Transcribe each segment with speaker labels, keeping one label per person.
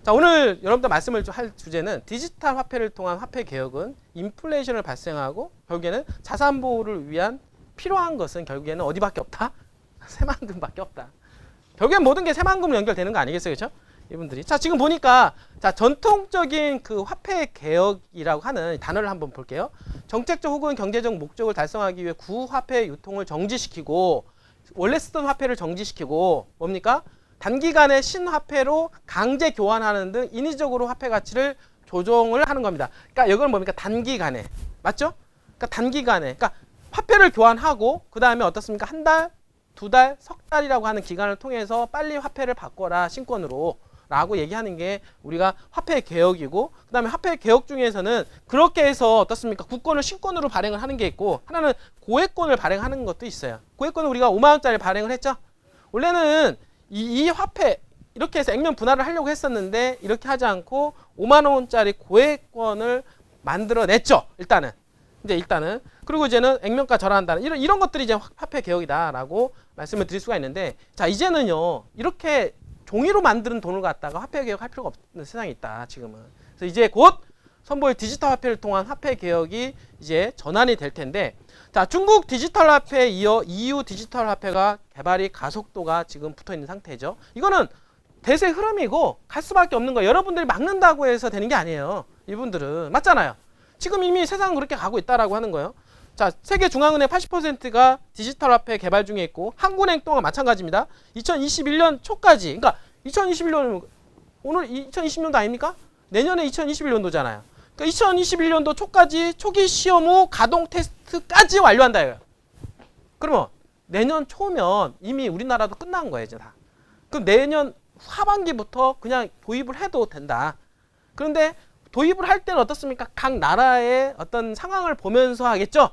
Speaker 1: 자, 오늘 여러분들 말씀을 할 주제는 디지털 화폐를 통한 화폐 개혁은 인플레이션을 발생하고 결국에는 자산 보호를 위한 필요한 것은 결국에는 어디밖에 없다? 새만금밖에 없다. 결국엔 모든 게 새만금으로 연결되는 거 아니겠어요? 그렇죠? 이분들이. 자, 지금 보니까 자, 전통적인 그 화폐 개혁이라고 하는 단어를 한번 볼게요. 정책적 혹은 경제적 목적을 달성하기 위해 구화폐 유통을 정지시키고 원래 쓰던 화폐를 정지시키고 뭡니까? 단기간에 신화폐로 강제 교환하는 등 인위적으로 화폐 가치를 조정을 하는 겁니다. 그러니까 이건 뭡니까? 단기간에. 맞죠? 그러니까 단기간에. 그러니까 화폐를 교환하고 그다음에 어떻습니까? 한 달, 두 달, 석 달이라고 하는 기간을 통해서 빨리 화폐를 바꿔라 신권으로 라고 얘기하는 게 우리가 화폐 개혁이고 그다음에 화폐 개혁 중에서는 그렇게 해서 어떻습니까? 국권을 신권으로 발행을 하는 게 있고 하나는 고액권을 발행하는 것도 있어요. 고액권은 우리가 5만 원짜리 발행을 했죠. 원래는 이 화폐 이렇게 해서 액면 분할을 하려고 했었는데 이렇게 하지 않고 5만 원짜리 고액권을 만들어냈죠. 일단은 그리고 이제는 액면가 절하한다는 이런 것들이 이제 화폐 개혁이다라고 말씀을 드릴 수가 있는데 자 이제는요 이렇게 종이로 만드는 돈을 갖다가 화폐 개혁할 필요가 없는 세상이 있다 지금은. 그래서 이제 곧 선보일 디지털 화폐를 통한 화폐 개혁이 이제 전환이 될 텐데 자 중국 디지털 화폐에 이어 EU 디지털 화폐가 개발이 가속도가 지금 붙어 있는 상태죠. 이거는 대세 흐름이고 갈 수밖에 없는 거예요. 여러분들이 막는다고 해서 되는 게 아니에요. 이분들은 맞잖아요. 지금 이미 세상은 그렇게 가고 있다라고 하는 거예요. 자, 세계 중앙은행 80%가 디지털 화폐 개발 중에 있고 한국은행 또한 마찬가지입니다. 2021년 초까지, 그러니까 2021년 오늘 2020년도 아닙니까? 내년에 2021년도잖아요. 그러니까 2021년도 초까지 초기 시험 후 가동 테스트까지 완료한다 이거예요. 그러면 내년 초면 이미 우리나라도 끝난 거예요, 이제 다. 그럼 내년 하반기부터 그냥 도입을 해도 된다. 그런데 도입을 할 때는 어떻습니까? 각 나라의 어떤 상황을 보면서 하겠죠?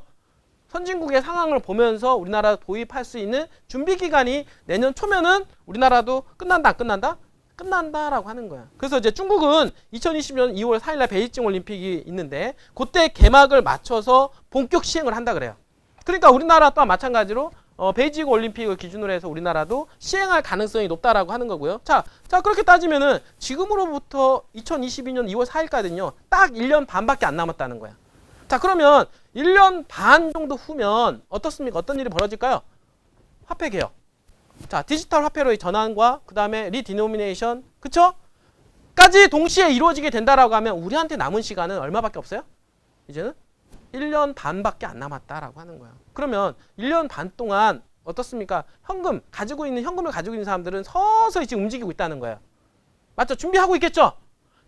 Speaker 1: 선진국의 상황을 보면서 우리나라 도입할 수 있는 준비 기간이 내년 초면은 우리나라도 끝난다, 안 끝난다? 끝난다라고 하는 거야. 그래서 이제 중국은 2020년 2월 4일날 베이징 올림픽이 있는데 그때 개막을 맞춰서 본격 시행을 한다 그래요. 그러니까 우리나라 또한 마찬가지로 베이징 올림픽을 기준으로 해서 우리나라도 시행할 가능성이 높다라고 하는 거고요. 자 그렇게 따지면은 지금으로부터 2022년 2월 4일까지는요. 딱 1년 반밖에 안 남았다는 거야. 자 그러면 1년 반 정도 후면 어떻습니까? 어떤 일이 벌어질까요? 화폐 개혁. 자 디지털 화폐로의 전환과 그 다음에 리디노미네이션 그쵸? 까지 동시에 이루어지게 된다라고 하면 우리한테 남은 시간은 얼마밖에 없어요? 이제는 1년 반밖에 안 남았다라고 하는 거예요. 그러면 1년 반 동안 어떻습니까? 현금을 가지고 있는 사람들은 서서히 지금 움직이고 있다는 거예요. 맞죠? 준비하고 있겠죠?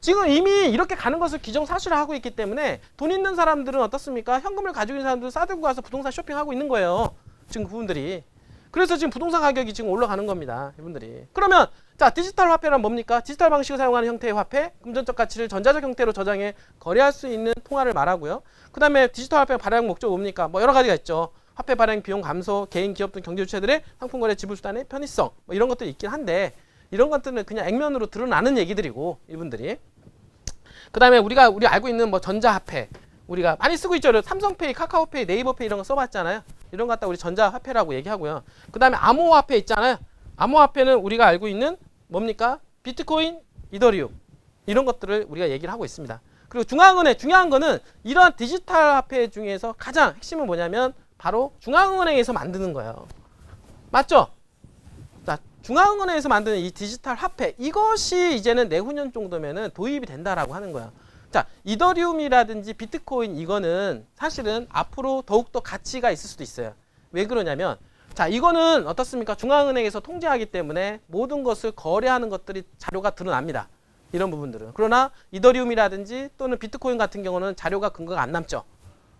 Speaker 1: 지금 이미 이렇게 가는 것을 기정사실화하고 있기 때문에 돈 있는 사람들은 어떻습니까? 현금을 가지고 있는 사람들은 싸들고 가서 부동산 쇼핑하고 있는 거예요. 지금 그분들이. 그래서 지금 부동산 가격이 지금 올라가는 겁니다. 이분들이. 그러면 자 디지털 화폐란 뭡니까? 디지털 방식을 사용하는 형태의 화폐, 금전적 가치를 전자적 형태로 저장해 거래할 수 있는 통화를 말하고요. 그 다음에 디지털 화폐 발행 목적 뭡니까? 뭐 여러 가지가 있죠. 화폐 발행 비용 감소, 개인, 기업 등 경제 주체들의 상품 거래 지불 수단의 편의성 뭐 이런 것들이 있긴 한데 이런 것들은 그냥 액면으로 드러나는 얘기들이고 이분들이. 그 다음에 우리 알고 있는 뭐 전자화폐 우리가 많이 쓰고 있죠. 삼성페이, 카카오페이, 네이버페이 이런 거 써봤잖아요. 이런 거 갖다 우리 전자화폐라고 얘기하고요. 그 다음에 암호화폐 있잖아요. 암호화폐는 우리가 알고 있는 뭡니까? 비트코인, 이더리움 이런 것들을 우리가 얘기를 하고 있습니다. 그리고 중앙은행 중요한 거는 이러한 디지털 화폐 중에서 가장 핵심은 뭐냐면 바로 중앙은행에서 만드는 거예요. 맞죠? 자, 중앙은행에서 만드는 이 디지털 화폐 이것이 이제는 내후년 정도면은 도입이 된다라고 하는 거야. 자, 이더리움이라든지 비트코인 이거는 사실은 앞으로 더욱더 가치가 있을 수도 있어요. 왜 그러냐면 자, 이거는 어떻습니까? 중앙은행에서 통제하기 때문에 모든 것을 거래하는 것들이 자료가 드러납니다. 이런 부분들은. 그러나 이더리움이라든지 또는 비트코인 같은 경우는 자료가 근거가 안 남죠.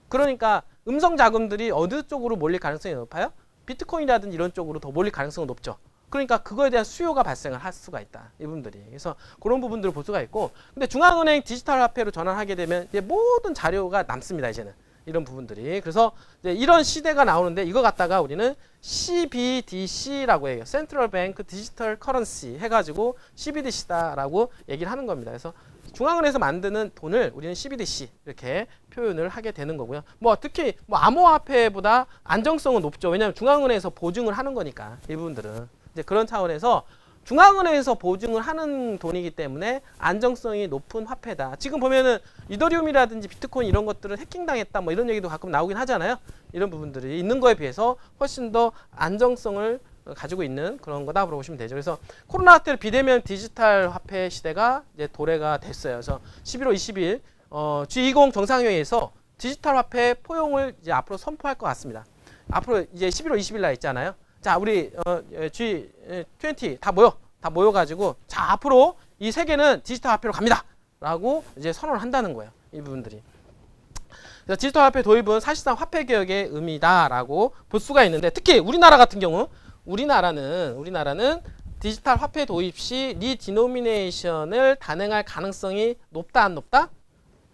Speaker 1: 그러니까 음성 자금들이 어느 쪽으로 몰릴 가능성이 높아요? 비트코인이라든지 이런 쪽으로 더 몰릴 가능성은 높죠. 그러니까 그거에 대한 수요가 발생을 할 수가 있다. 이분들이. 그래서 그런 부분들을 볼 수가 있고 근데 중앙은행 디지털 화폐로 전환하게 되면 이제 모든 자료가 남습니다. 이제는. 이런 부분들이. 그래서 이제 이런 시대가 나오는데 이거 갖다가 우리는 CBDC라고 해요. Central Bank Digital Currency 해가지고 CBDC다라고 얘기를 하는 겁니다. 그래서 중앙은행에서 만드는 돈을 우리는 CBDC 이렇게 표현을 하게 되는 거고요. 뭐 특히 뭐 암호화폐보다 안정성은 높죠. 왜냐하면 중앙은행에서 보증을 하는 거니까 이 부분들은 이제 그런 차원에서 중앙은행에서 보증을 하는 돈이기 때문에 안정성이 높은 화폐다. 지금 보면은 이더리움이라든지 비트코인 이런 것들은 해킹당했다 뭐 이런 얘기도 가끔 나오긴 하잖아요. 이런 부분들이 있는 거에 비해서 훨씬 더 안정성을 가지고 있는 그런 거다라고 보시면 되죠. 그래서 코로나 사태를 비대면 디지털 화폐 시대가 이제 도래가 됐어요. 그래서 11월 20일 G20 정상회의에서 디지털 화폐 포용을 이제 앞으로 선포할 것 같습니다. 앞으로 이제 11월 20일 날 있잖아요. 자, 우리 G20 다 모여가지고 자, 앞으로 이 세계는 디지털 화폐로 갑니다라고 이제 선언을 한다는 거예요. 이 부분들이. 그래서 디지털 화폐 도입은 사실상 화폐 개혁의 의미다라고 볼 수가 있는데, 특히 우리나라 같은 경우 우리나라는 디지털 화폐 도입 시 리디노미네이션을 단행할 가능성이 높다 안 높다?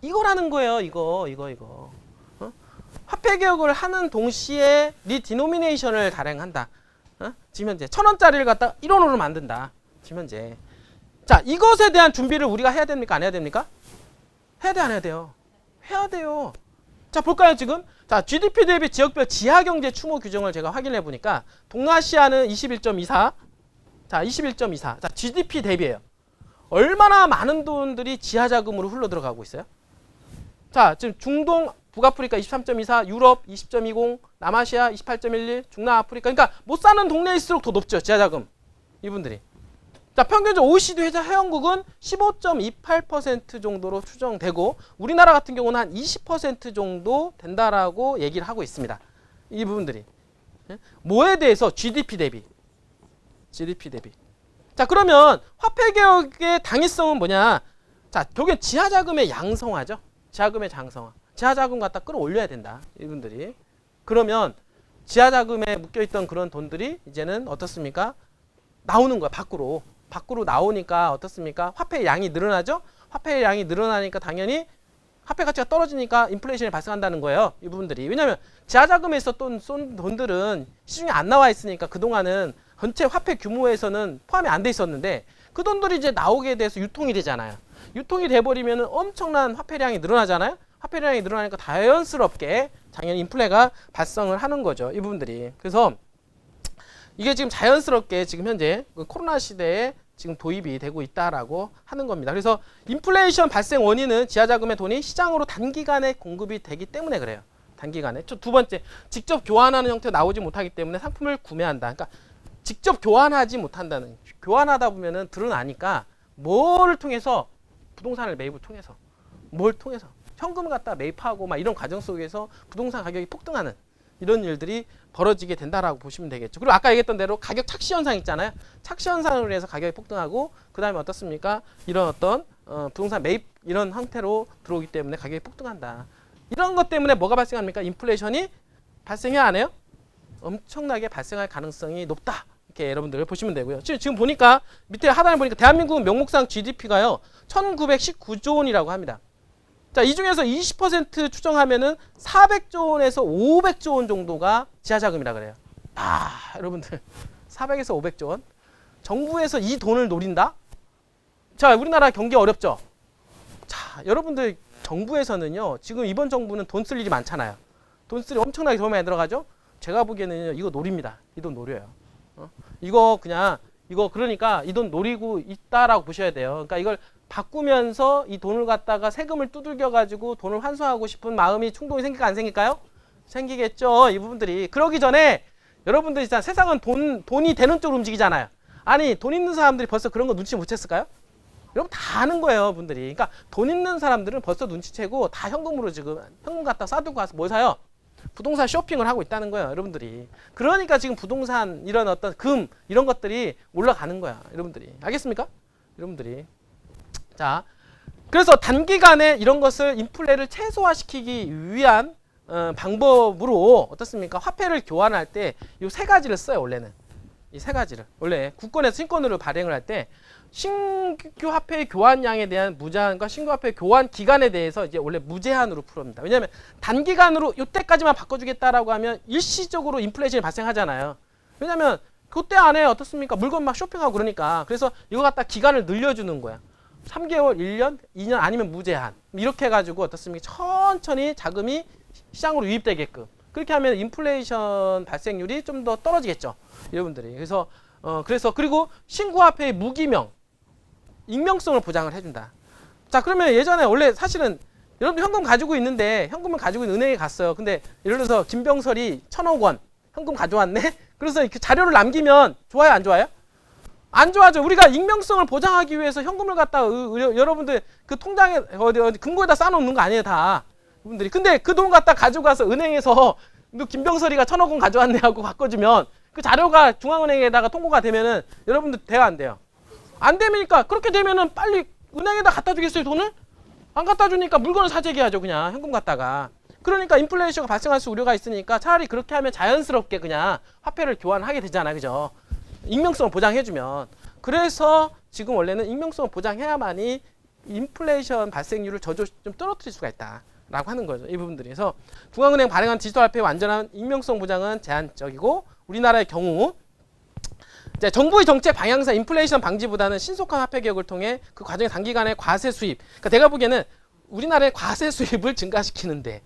Speaker 1: 이거라는 거예요. 이거. 화폐 개혁을 하는 동시에 리디노미네이션을 단행한다. 지금 현재 1,000원짜리를 갖다 1원으로 만든다. 지금 현재. 자, 이것에 대한 준비를 우리가 해야 됩니까? 안 해야 됩니까? 해야 돼, 안 해야 돼요? 해야 돼요. 자, 볼까요, 지금? 자, GDP 대비 지역별 지하경제 추모 규정을 제가 확인해 보니까 동아시아는 21.24. 자, 21.24. 자, GDP 대비예요. 얼마나 많은 돈들이 지하자금으로 흘러 들어가고 있어요? 자, 지금 중동, 북아프리카 23.24, 유럽 20.20, 남아시아 28.11, 중남아프리카. 그러니까 못 사는 동네일수록 더 높죠, 지하자금. 이분들이. 자, 평균적 OECD 회원국은 15.28% 정도로 추정되고, 우리나라 같은 경우는 한 20% 정도 된다라고 얘기를 하고 있습니다. 이 부분들이. 뭐에 대해서? GDP 대비. 자, 그러면 화폐 개혁의 당위성은 뭐냐? 자, 결국엔 지하자금의 양성화죠. 지하자금의 장성화. 지하자금 갖다 끌어올려야 된다. 이분들이. 그러면 지하자금에 묶여있던 그런 돈들이 이제는 어떻습니까? 나오는 거야, 밖으로 나오니까 어떻습니까? 화폐의 양이 늘어나죠? 화폐의 양이 늘어나니까 당연히 화폐 가치가 떨어지니까 인플레이션이 발생한다는 거예요. 이 부분들이. 왜냐하면 지하자금에서 쏜 돈들은 시중에 안 나와 있으니까 그동안은 전체 화폐 규모에서는 포함이 안 돼 있었는데, 그 돈들이 이제 나오게 돼서 유통이 되잖아요. 유통이 돼버리면 엄청난 화폐량이 늘어나잖아요. 화폐량이 늘어나니까 자연스럽게 당연히 인플레가 발생을 하는 거죠. 이 부분들이. 그래서 이게 지금 자연스럽게 지금 현재 코로나 시대에 지금 도입이 되고 있다라고 하는 겁니다. 그래서 인플레이션 발생 원인은 지하자금의 돈이 시장으로 단기간에 공급이 되기 때문에 그래요. 단기간에. 두 번째, 직접 교환하는 형태가 나오지 못하기 때문에 상품을 구매한다. 그러니까 직접 교환하지 못한다는, 교환하다 보면은 드러나니까 뭐를 통해서? 부동산을 매입을 통해서. 뭘 통해서? 현금을 갖다 매입하고 막 이런 과정 속에서 부동산 가격이 폭등하는 이런 일들이 벌어지게 된다라고 보시면 되겠죠. 그리고 아까 얘기했던 대로 가격 착시 현상 있잖아요. 착시 현상으로 해서 가격이 폭등하고, 그 다음에 어떻습니까? 이런 어떤 부동산 매입 이런 형태로 들어오기 때문에 가격이 폭등한다. 이런 것 때문에 뭐가 발생합니까? 인플레이션이 발생해야 안 해요? 엄청나게 발생할 가능성이 높다. 이렇게 여러분들 보시면 되고요. 지금 보니까 밑에 하단을 보니까 대한민국 명목상 GDP가요 1919조 원이라고 합니다. 자, 이 중에서 20% 추정하면은 400조 원에서 500조 원 정도가 지하자금이라 그래요. 아, 여러분들 400에서 500조 원? 정부에서 이 돈을 노린다? 자, 우리나라 경기 어렵죠? 자, 여러분들 정부에서는요, 지금 이번 정부는 돈 쓸 일이 많잖아요. 돈 쓸 일이 엄청나게 돈 많이 들어가죠? 제가 보기에는 이거 노립니다. 이 돈 노려요. 이거 그러니까 이 돈 노리고 있다라고 보셔야 돼요. 그러니까 이걸 바꾸면서 이 돈을 갖다가 세금을 두들겨 가지고 돈을 환수하고 싶은 마음이, 충동이 생길까 안 생길까요? 생기겠죠. 이 부분들이. 그러기 전에 여러분들 진짜 세상은 돈이 되는 쪽으로 움직이잖아요. 아니, 돈 있는 사람들이 벌써 그런 거 눈치 못 챘을까요? 여러분 다 아는 거예요, 분들이. 그러니까 돈 있는 사람들은 벌써 눈치채고 다 현금으로 지금 현금 갖다 싸두고 가서 뭘 사요? 부동산 쇼핑을 하고 있다는 거예요, 여러분들이. 그러니까 지금 부동산 이런 어떤 금 이런 것들이 올라가는 거야, 여러분들이. 알겠습니까? 여러분들이. 자, 그래서 단기간에 이런 것을 인플레를 최소화시키기 위한 방법으로 어떻습니까? 화폐를 교환할 때 이 세 가지를 써요, 원래는. 이 세 가지를. 원래 국권에서 신권으로 발행을 할 때 신규 화폐의 교환량에 대한 무제한과 신규 화폐 교환 기간에 대해서 이제 원래 무제한으로 풀어옵니다. 왜냐하면 단기간으로 이때까지만 바꿔주겠다라고 하면 일시적으로 인플레이션이 발생하잖아요. 왜냐하면 그때 안에 어떻습니까? 물건 막 쇼핑하고 그러니까. 그래서 이거 갖다 기간을 늘려주는 거야. 3개월, 1년, 2년 아니면 무제한. 이렇게 해가지고 어떻습니까? 천천히 자금이 시장으로 유입되게끔. 그렇게 하면 인플레이션 발생률이 좀 더 떨어지겠죠. 여러분들이. 그래서 그래서 그리고 신고화폐의 무기명, 익명성을 보장을 해준다. 자, 그러면 예전에 원래 사실은 여러분들 현금 가지고 있는데 현금을 가지고 있는 은행에 갔어요. 근데 예를 들어서 김병설이 1,000억 원 현금 가져왔네. 그래서 그 자료를 남기면 좋아요, 안 좋아요? 안 좋아하죠. 우리가 익명성을 보장하기 위해서 현금을 갖다가 여러분들 그 통장에 어디 금고에다 쌓아놓는 거 아니에요, 다. 분들이. 근데 그 돈 갖다 가지고 가서 은행에서 너 김병설이가 1,000억 원 가져왔네 하고 바꿔주면 그 자료가 중앙은행에다가 통보가 되면은 여러분들 돼요, 안 돼요? 안 되니까 그렇게 되면은 빨리 은행에다 갖다 주겠어요, 돈을? 안 갖다 주니까 물건을 사재기 하죠, 그냥 현금 갖다가. 그러니까 인플레이션가 발생할 수 우려가 있으니까 차라리 그렇게 하면 자연스럽게 그냥 화폐를 교환하게 되잖아, 그죠? 익명성을 보장해주면. 그래서 지금 원래는 익명성을 보장해야만이 인플레이션 발생률을 좀 떨어뜨릴 수가 있다라고 하는 거죠, 이 부분들이. 그래서 중앙은행 발행한 디지털 화폐의 완전한 익명성 보장은 제한적이고, 우리나라의 경우 이제 정부의 정책 방향상 인플레이션 방지보다는 신속한 화폐 개혁을 통해 그 과정에 단기간에 과세 수입, 그러니까 내가 보기에는 우리나라의 과세 수입을 증가시키는데,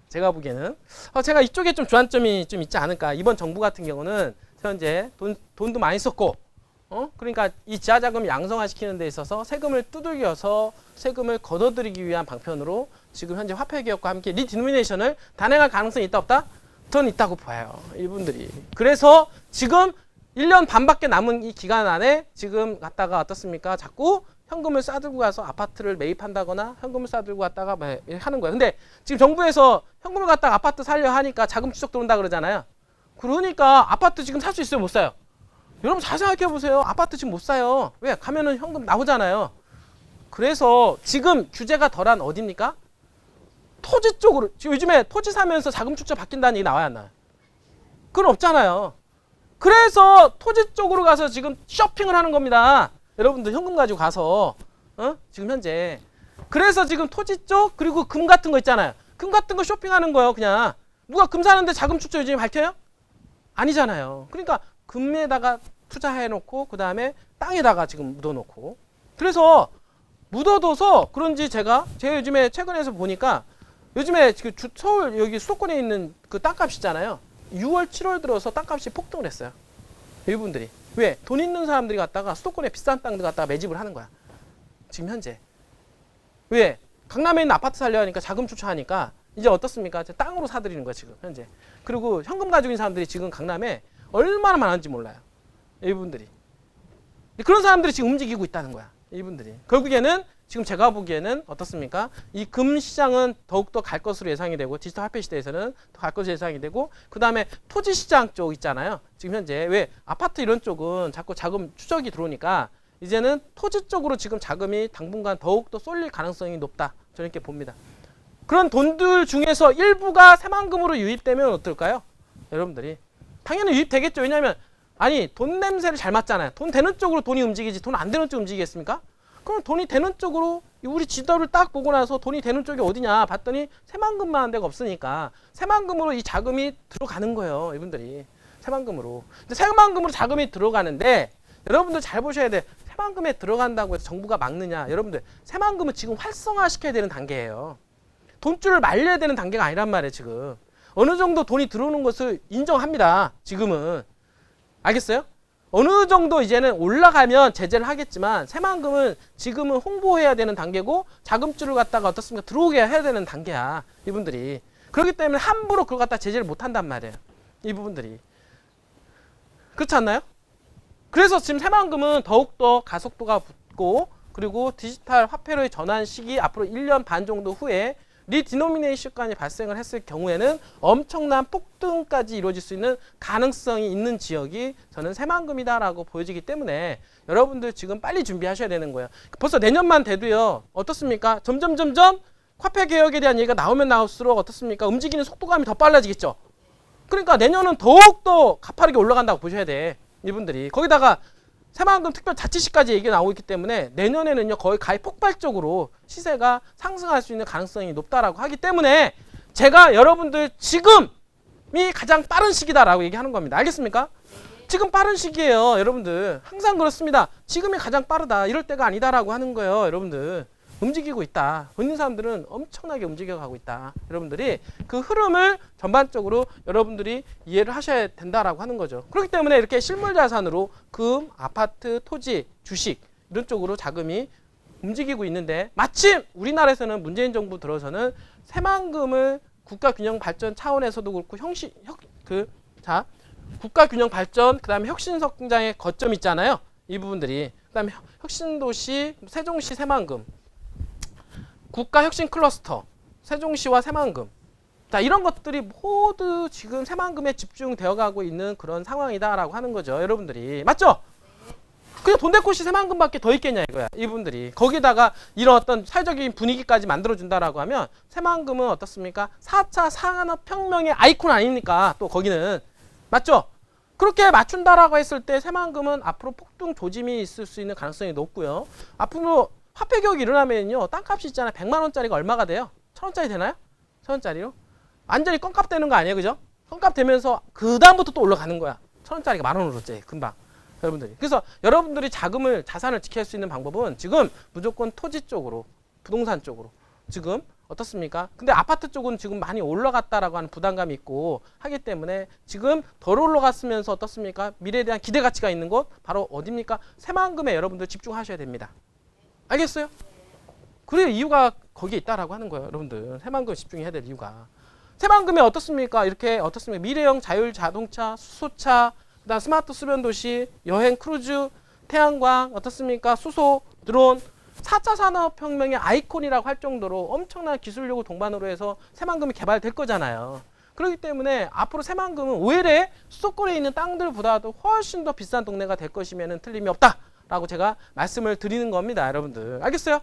Speaker 1: 제가 보기에는 제가 이쪽에 좀 주안점이 좀 있지 않을까. 이번 정부 같은 경우는 현재 돈도 많이 썼고, 그러니까 이 지하자금을 양성화시키는 데 있어서 세금을 두들겨서 세금을 걷어들이기 위한 방편으로 지금 현재 화폐 개혁과 함께 리디노미네이션을 단행할 가능성이 있다 없다? 저는 있다고 봐요, 이분들이. 그래서 지금 1년 반밖에 남은 이 기간 안에 지금 갔다가 어떻습니까? 자꾸 현금을 싸들고 가서 아파트를 매입한다거나 현금을 싸들고 갔다가 하는 거예요. 근데 지금 정부에서 현금을 갖다가 아파트 살려 하니까 자금 추적 들어온다 그러잖아요. 그러니까 아파트 지금 살 수 있어요, 못 사요? 여러분 잘 생각해 보세요. 아파트 지금 못 사요. 왜? 가면은 현금 나오잖아요. 그래서 지금 규제가 덜한 어디입니까? 토지 쪽으로. 지금 요즘에 토지 사면서 자금 출처 바뀐다는 얘기 나와야 안 나와요? 그건 없잖아요. 그래서 토지 쪽으로 가서 지금 쇼핑을 하는 겁니다. 여러분들 현금 가지고 가서 지금 현재. 그래서 지금 토지 쪽 그리고 금 같은 거 있잖아요. 금 같은 거 쇼핑하는 거예요, 그냥. 누가 금 사는데 자금 출처 요즘에 밝혀요? 아니잖아요. 그러니까 금에다가 투자해놓고 그 다음에 땅에다가 지금 묻어놓고. 그래서 묻어둬서 그런지 제가 요즘에 최근에서 보니까 요즘에 그 서울 여기 수도권에 있는 그 땅값 있잖아요. 6월, 7월 들어서 땅값이 폭등을 했어요. 이분들이. 왜? 돈 있는 사람들이 갔다가 수도권에 비싼 땅들 갖다가 매집을 하는 거야. 지금 현재. 왜? 강남에 있는 아파트 살려 하니까 자금 출처하니까 이제 어떻습니까? 땅으로 사들이는 거야, 지금 현재. 그리고 현금 가지고 있는 사람들이 지금 강남에 얼마나 많은지 몰라요, 이분들이. 그런 사람들이 지금 움직이고 있다는 거야, 이분들이. 결국에는 지금 제가 보기에는 어떻습니까? 이 금 시장은 더욱더 갈 것으로 예상이 되고, 디지털 화폐 시대에서는 더 갈 것으로 예상이 되고, 그 다음에 토지 시장 쪽 있잖아요. 지금 현재 왜 아파트 이런 쪽은 자꾸 자금 추적이 들어오니까 이제는 토지 쪽으로 지금 자금이 당분간 더욱더 쏠릴 가능성이 높다, 저는 이렇게 봅니다. 그런 돈들 중에서 일부가 새만금으로 유입되면 어떨까요? 여러분들이 당연히 유입되겠죠. 왜냐하면 아니 돈 냄새를 잘 맡잖아요. 돈 되는 쪽으로 돈이 움직이지 돈 안 되는 쪽 움직이겠습니까? 그럼 돈이 되는 쪽으로 우리 지도를 딱 보고 나서 돈이 되는 쪽이 어디냐 봤더니 새만금만 한 데가 없으니까 새만금으로 이 자금이 들어가는 거예요, 이분들이. 새만금으로. 근데 새만금으로 자금이 들어가는데 여러분들 잘 보셔야 돼. 새만금에 들어간다고 해서 정부가 막느냐? 여러분들 새만금은 지금 활성화시켜야 되는 단계예요. 돈줄을 말려야 되는 단계가 아니란 말이에요, 지금. 어느 정도 돈이 들어오는 것을 인정합니다, 지금은. 알겠어요? 어느 정도 이제는 올라가면 제재를 하겠지만 새만금은 지금은 홍보해야 되는 단계고 자금줄을 갖다가 어떻습니까? 들어오게 해야 되는 단계야, 이분들이. 그렇기 때문에 함부로 그걸 갖다 제재를 못 한단 말이에요, 이 부분들이. 그렇지 않나요? 그래서 지금 새만금은 더욱더 가속도가 붙고, 그리고 디지털 화폐로의 전환 시기 앞으로 1년 반 정도 후에 리디노미네이션까지 발생을 했을 경우에는 엄청난 폭등까지 이루어질 수 있는 가능성이 있는 지역이 저는 새만금이다라고 보여지기 때문에 여러분들 지금 빨리 준비하셔야 되는 거예요. 벌써 내년만 돼도요, 어떻습니까? 점점 화폐 개혁에 대한 얘기가 나오면 나올수록 어떻습니까? 움직이는 속도감이 더 빨라지겠죠. 그러니까 내년은 더욱더 가파르게 올라간다고 보셔야 돼, 이분들이. 거기다가 새만금 특별자치시까지 얘기가 나오고 있기 때문에 내년에는요 거의 가히 폭발적으로 시세가 상승할 수 있는 가능성이 높다라고 하기 때문에 제가 여러분들 지금이 가장 빠른 시기다라고 얘기하는 겁니다. 알겠습니까? 지금 빠른 시기예요, 여러분들. 항상 그렇습니다. 지금이 가장 빠르다. 이럴 때가 아니다라고 하는 거예요, 여러분들. 움직이고 있다. 돈 있는 사람들은 엄청나게 움직여가고 있다. 여러분들이 그 흐름을 전반적으로 여러분들이 이해를 하셔야 된다라고 하는 거죠. 그렇기 때문에 이렇게 실물 자산으로 금, 아파트, 토지, 주식 이런 쪽으로 자금이 움직이고 있는데 마침 우리나라에서는 문재인 정부 들어서는 새만금을 국가균형 발전 차원에서도 그렇고 국가균형 발전 그다음에 혁신성장의 거점 있잖아요. 이 부분들이 그다음에 혁신도시 세종시 새만금 국가혁신 클러스터 세종시와 새만금 자 이런 것들이 모두 지금 새만금에 집중되어 가고 있는 그런 상황이다라고 하는 거죠. 여러분들이 맞죠? 그냥 돈대꽃이 새만금밖에 더 있겠냐 이거야. 이분들이 거기다가 이런 어떤 사회적인 분위기까지 만들어준다라고 하면 새만금은 어떻습니까? 4차 산업혁명의 아이콘 아닙니까? 또 거기는 맞죠? 그렇게 맞춘다라고 했을 때 새만금은 앞으로 폭등 조짐이 있을 수 있는 가능성이 높고요. 앞으로 화폐 개혁이 일어나면요. 땅값이 있잖아요. 100만 원짜리가 얼마가 돼요? 1000원짜리 되나요? 1000원짜리로? 완전히 껌값 되는 거 아니에요? 그죠? 껌값 되면서 그 다음부터 또 올라가는 거야. 1000원짜리가 10,000원으로 째 금방. 여러분들이. 그래서 여러분들이 자산을 지킬 수 있는 방법은 지금 무조건 토지 쪽으로, 부동산 쪽으로 지금 어떻습니까? 근데 아파트 쪽은 지금 많이 올라갔다라고 하는 부담감이 있고 하기 때문에 지금 덜 올라갔으면서 어떻습니까? 미래에 대한 기대 가치가 있는 곳 바로 어디입니까? 새만금에 여러분들 집중하셔야 됩니다. 알겠어요? 그래 이유가 거기에 있다라고 하는 거예요. 여러분들 새만금 집중해야 될 이유가 새만금에 어떻습니까? 이렇게 어떻습니까? 미래형 자율 자동차, 수소차 그다음 스마트 수변 도시, 여행 크루즈, 태양광 어떻습니까? 수소, 드론 4차 산업혁명의 아이콘이라고 할 정도로 엄청난 기술력을 동반으로 해서 새만금이 개발될 거잖아요. 그렇기 때문에 앞으로 새만금은 오히려 수도권에 있는 땅들보다도 훨씬 더 비싼 동네가 될 것이면 틀림이 없다라고 제가 말씀을 드리는 겁니다. 여러분들 알겠어요?